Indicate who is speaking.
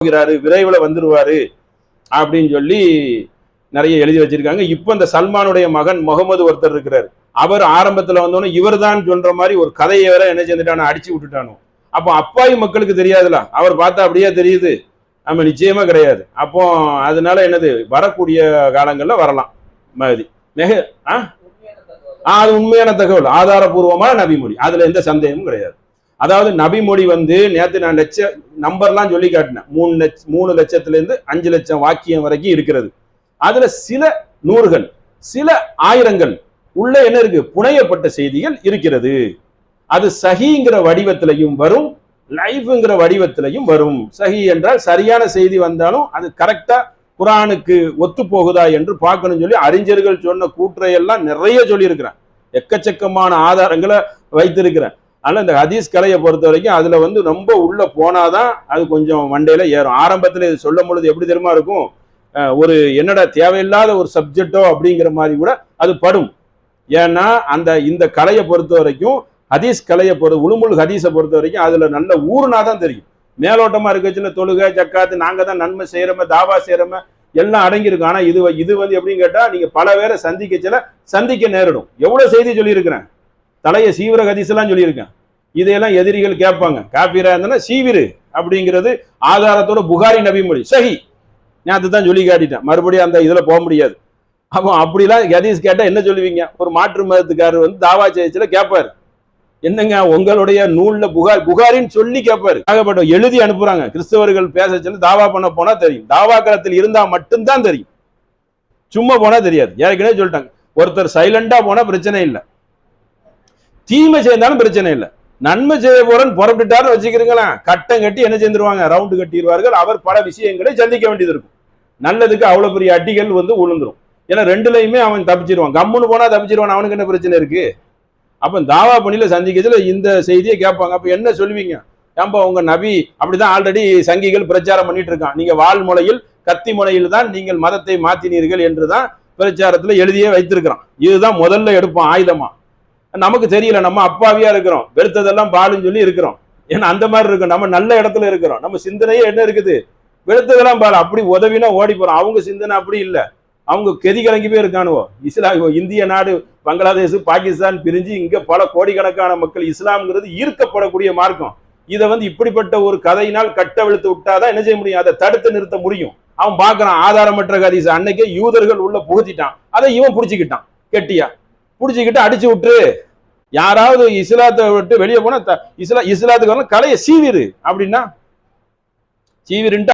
Speaker 1: விரைவில் வந்துருவாரு அப்படின்னு சொல்லி நிறைய எழுதி வச்சிருக்காங்க. இப்ப இந்த சல்மானுடைய மகன் முகமது ஒருத்தர் இருக்கிறார். அவர் ஆரம்பத்துல வந்தோன்னு இவர் தான் சொல்ற மாதிரி ஒரு கதையை வேற என்ன செஞ்சுட்டானோ அடிச்சு விட்டுட்டானோ. அப்போ அப்பாவி மக்களுக்கு தெரியாதுல, அவர் பார்த்தா அப்படியே தெரியுது, நம்ம நிச்சயமா கிடையாது. அப்போ அதனால என்னது வரக்கூடிய காலங்கள்ல வரலாம் மஹதி. அது உண்மையான தகவல், ஆதாரபூர்வமான நபிமொழி, அதுல எந்த சந்தேகமும் கிடையாது. அதாவது நபிமொழி நேற்று நான் நம்பர்லாம் சொல்லி காட்டினேன். 3 லட்சத்துல இருந்து 5 லட்சம் வாக்கியம் வரைக்கும் இருக்கிறது. அதுல சில நூறுகள் சில ஆயிரங்கள் உள்ள என்ன இருக்கு, புனையப்பட்ட செய்திகள் இருக்கிறது. அது சஹிங்கிற வடிவத்திலையும் வரும், லைஃப்ங்கிற வடிவத்திலையும் வரும். சஹி என்றால் சரியான செய்தி வந்தாலும் அது கரெக்டா குரானுக்கு ஒத்து போகுதா என்று பார்க்கணும்னு சொல்லி அறிஞர்கள் சொன்ன கூற்றையெல்லாம் நிறைய சொல்லியிருக்கிறேன். எக்கச்சக்கமான ஆதாரங்களை வைத்திருக்கிறேன். ஆனால் இந்த ஹதீஸ் கலையை பொறுத்த வரைக்கும் அதுல ரொம்ப உள்ள போனாதான் அது கொஞ்சம் மண்டையில ஏறும். ஆரம்பத்தில் இது சொல்லும் பொழுது எப்படி தெரியுமா இருக்கும், ஒரு என்னடா தேவையில்லாத ஒரு சப்ஜெக்டோ அப்படிங்கிற மாதிரி கூட அது படும். ஏன்னா இந்த கலையை பொறுத்த வரைக்கும், ஹதீஸ் கலையை உலுமுல் ஹதீஸை பொறுத்த வரைக்கும் அதுல நல்ல ஊர்னாதான் தெரியும். மேலோட்டமா இருக்கச்சுல தொழுகை ஜக்காத்து நாங்க தான் நன்மை செய்யறோமே தாவா செய்யறோமே எல்லாம் அடங்கியிருக்கும். ஆனா இது எப்படின்னு கேட்டா நீங்க பல பேரை சந்திக்க நேரிடும். எவ்வளவு செய்தி சொல்லியிருக்கிறேன், தலைய சீவிர ஹதீஸ் எல்லாம் சொல்லியிருக்கேன். இதையெல்லாம் எதிரிகள் கேட்பாங்க. காப்பீரா இருந்தா சீவிரு அப்படிங்கிறது ஆதாரத்தோட புகாரி நபிமொழி சஹி. நான் அதுதான் சொல்லி காட்டிட்டேன், மறுபடியும் அந்த இதுல போக முடியாது. அப்போ அப்படிலாம் ஹதீஸ் கேட்டா என்ன சொல்லுவீங்க, ஒரு மாற்று மதத்துக்காரர் தாவா செய்யச்சுல கேட்பாரு, என்னங்க உங்களுடைய நூல்ல புகாரின்னு சொல்லி கேட்பாரு. ஆகப்பட்ட எழுதி அனுப்புறாங்க. கிறிஸ்தவர்கள் பேச தாவா பண்ண போனா தெரியும், தாவா களத்தில் இருந்தா மட்டும்தான் தெரியும், சும்மா போனா தெரியாது. ஏற்கனவே சொல்லிட்டாங்க, ஒருத்தர் சைலண்டா போனா பிரச்சனை இல்லை, தீமை செய்தாலும் பிரச்சனை இல்லை. நன்மை செய்ய போறன்னு புறப்பட்டுட்டாருன்னு வச்சுக்கிறீங்களா, கட்டம் கட்டி என்ன செஞ்சிருவாங்க, ரவுண்டு கட்டிடுவார்கள். அவர் பல விஷயங்களை சந்திக்க வேண்டியது இருக்கும். நல்லதுக்கு அவ்வளவு பெரிய அடிகள் விழுந்துரும். ஏன்னா ரெண்டுலையுமே அவன் தப்பிச்சிருவான். கம்முன்னு போனா தப்பிச்சிருவான், அவனுக்கு என்ன பிரச்சனை இருக்கு. அப்ப தாவா பணியில சந்திக்கிறதுல இந்த செய்தியை கேட்பாங்க. அப்ப என்ன சொல்லுவீங்க, ஏன்பா உங்க நபி அப்படிதான் ஆல்ரெடி சங்கிகள் பிரச்சாரம் பண்ணிட்டு இருக்கான், நீங்க வால் முனையில் கத்தி முனையில் தான் நீங்கள் மதத்தை மாத்தினீர்கள் என்றுதான் பிரச்சாரத்துல எழுதியே வைத்திருக்கிறான். இதுதான் முதல்ல எடுப்பான் ஆயுதமா. நமக்கு தெரியல, நம்ம அப்பாவியா இருக்கிறோம், வெளுத்ததெல்லாம் பாலுன்னு சொல்லி இருக்கிறோம். ஏன்னா அந்த மாதிரி இருக்கும், நம்ம நல்ல இடத்துல இருக்கிறோம். நம்ம சிந்தனையே என்ன இருக்குது, வெளுத்ததெல்லாம் பால், அப்படி உதவினா ஓடி போறோம். அவங்க சிந்தனை அப்படி இல்லை, அவங்க கெதி கலங்கி போய் இருக்கானுவோ. இந்திய நாடு பங்களாதேஷ் பாகிஸ்தான் பிரிஞ்சு இங்க பல கோடிக்கணக்கான மக்கள் இஸ்லாம்ங்கிறது ஈர்க்கப்படக்கூடிய மார்க்கம். இதை இப்படிப்பட்ட ஒரு கதையினால் கட்டவிழ்த்து விட்டாதான் என்ன செய்ய முடியும், அதை தடுத்து நிறுத்த முடியும். அவன் பார்க்கறான் ஆதாரமற்ற ஹதீஸ், அன்னைக்கே யூதர்கள் உள்ள புகுத்திட்டான், அதை இவன் புடிச்சுக்கிட்டான், கெட்டியா புடிச்சுக்கிட்டு அடிச்சு விட்டுரு. யாராவது இஸ்லாத்தை விட்டு வெளியே போனா இஸ்லாத்துக்கு கலையை சீவிரு அப்படின்னா சீவிருன்ட்டு